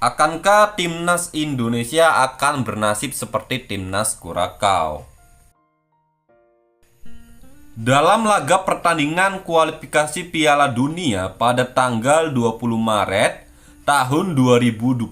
Akankah timnas Indonesia akan bernasib seperti timnas Kurakau? Dalam laga pertandingan kualifikasi Piala Dunia pada tanggal 20 Maret tahun 2025,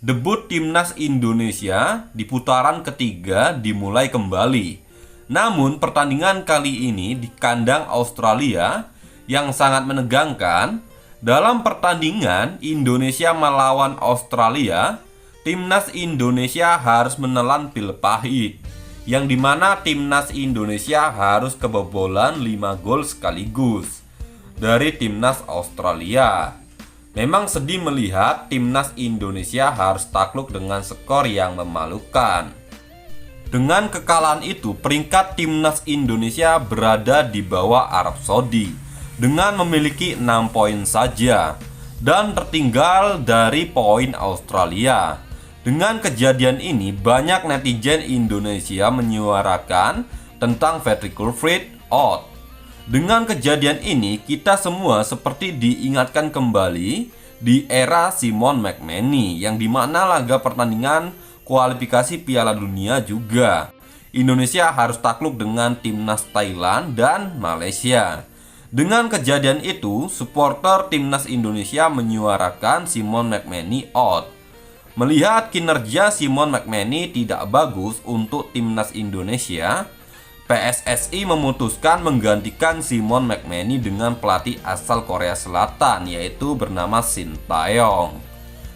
debut timnas Indonesia di putaran ketiga dimulai kembali. Namun pertandingan kali ini di kandang Australia yang sangat menegangkan. Dalam pertandingan Indonesia melawan Australia, timnas Indonesia harus menelan pil pahit, yang dimana timnas Indonesia harus kebobolan 5 gol sekaligus dari timnas Australia. Memang sedih melihat timnas Indonesia harus takluk dengan skor yang memalukan. Dengan kekalahan itu, peringkat timnas Indonesia berada di bawah Arab Saudi dengan memiliki 6 poin saja dan tertinggal dari poin Australia. Dengan kejadian ini, banyak netizen Indonesia menyuarakan tentang Patrick Kluivert out. Dengan kejadian ini, kita semua seperti diingatkan kembali di era Simon McManamy, yang dimana laga pertandingan kualifikasi Piala Dunia juga Indonesia harus takluk dengan timnas Thailand dan Malaysia. Dengan kejadian itu, supporter timnas Indonesia menyuarakan Simon McManamy out. Melihat kinerja Simon McManamy tidak bagus untuk timnas Indonesia, PSSI memutuskan menggantikan Simon McManamy dengan pelatih asal Korea Selatan, yaitu bernama Shin Tae-yong.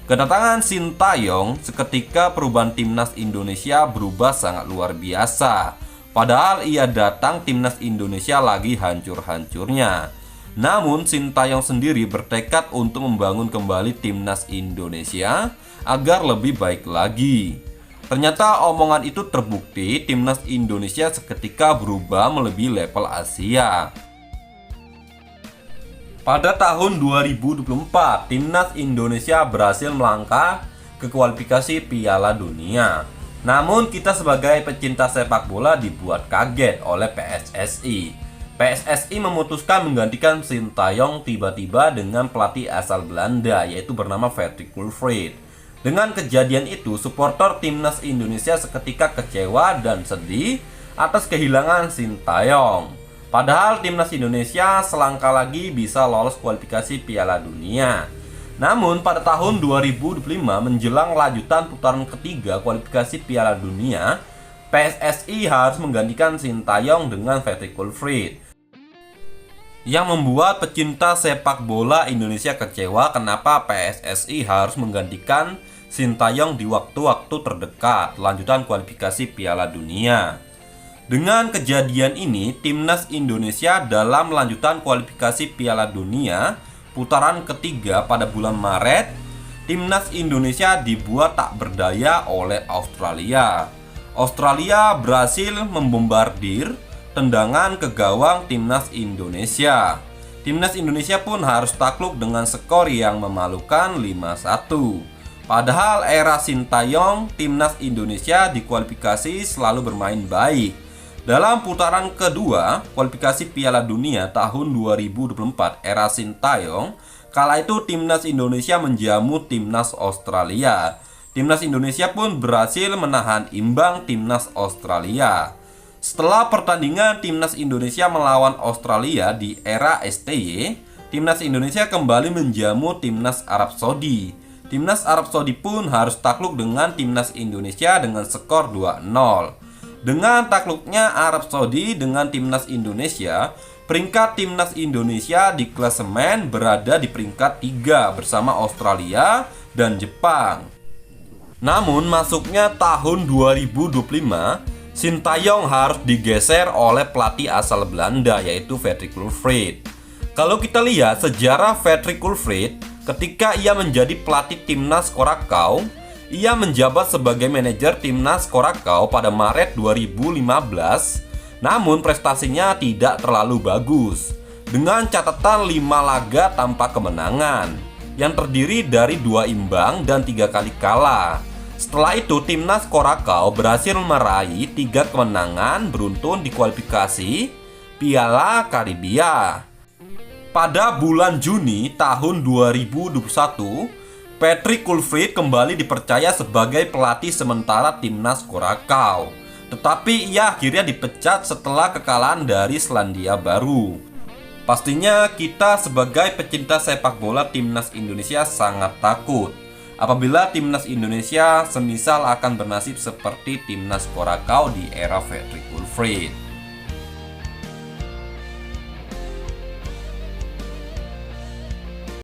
Kedatangan Shin Tae-yong seketika perubahan timnas Indonesia berubah sangat luar biasa. Padahal ia datang timnas Indonesia lagi hancur-hancurnya. Namun Shin Tae-yong sendiri bertekad untuk membangun kembali timnas Indonesia agar lebih baik lagi. Ternyata omongan itu terbukti, timnas Indonesia seketika berubah melebihi level Asia. Pada tahun 2024, timnas Indonesia berhasil melangkah ke kualifikasi Piala Dunia. Namun kita sebagai pecinta sepak bola dibuat kaget oleh PSSI. PSSI memutuskan menggantikan Shin Tae-yong tiba-tiba dengan pelatih asal Belanda, yaitu bernama Patrick Kluivert. Dengan kejadian itu, supporter timnas Indonesia seketika kecewa dan sedih atas kehilangan Shin Tae-yong. Padahal timnas Indonesia selangkah lagi bisa lolos kualifikasi Piala Dunia. Namun pada tahun 2025 menjelang lanjutan putaran ketiga kualifikasi Piala Dunia, PSSI harus menggantikan Shin Tae-yong dengan Patrick Kluivert, yang membuat pecinta sepak bola Indonesia kecewa kenapa PSSI harus menggantikan Shin Tae-yong di waktu-waktu terdekat lanjutan kualifikasi Piala Dunia. Dengan kejadian ini, timnas Indonesia dalam lanjutan kualifikasi Piala Dunia putaran ketiga pada bulan Maret, timnas Indonesia dibuat tak berdaya oleh Australia. Australia berhasil membombardir tendangan ke gawang timnas Indonesia. Timnas Indonesia pun harus takluk dengan skor yang memalukan 5-1. Padahal era Shin Tae-yong, timnas Indonesia di kualifikasi selalu bermain baik. Dalam putaran kedua kualifikasi Piala Dunia tahun 2024 era Shin Tae-yong, kala itu timnas Indonesia menjamu timnas Australia. Timnas Indonesia pun berhasil menahan imbang timnas Australia. Setelah pertandingan timnas Indonesia melawan Australia di era STY, timnas Indonesia kembali menjamu timnas Arab Saudi. Timnas Arab Saudi pun harus takluk dengan timnas Indonesia dengan skor 2-0. Dengan takluknya Arab Saudi dengan timnas Indonesia, peringkat timnas Indonesia di klasemen berada di peringkat 3 bersama Australia dan Jepang. Namun masuknya tahun 2025, Shin Tae-yong harus digeser oleh pelatih asal Belanda, yaitu Patrick Kluivert. Kalau kita lihat sejarah Patrick Kluivert, ketika ia menjadi pelatih timnas Kurakau, ia menjabat sebagai manajer timnas Kurakau pada Maret 2015. Namun prestasinya tidak terlalu bagus, dengan catatan 5 laga tanpa kemenangan, yang terdiri dari 2 imbang dan 3 kali kalah. Setelah itu timnas Kurakau berhasil meraih 3 kemenangan beruntun di kualifikasi Piala Karibia. Pada bulan Juni tahun 2021, Patrick Kluivert kembali dipercaya sebagai pelatih sementara timnas Curaçao. Tetapi ia akhirnya dipecat setelah kekalahan dari Selandia Baru. Pastinya kita sebagai pecinta sepak bola timnas Indonesia sangat takut apabila timnas Indonesia semisal akan bernasib seperti timnas Curaçao di era Patrick Kluivert.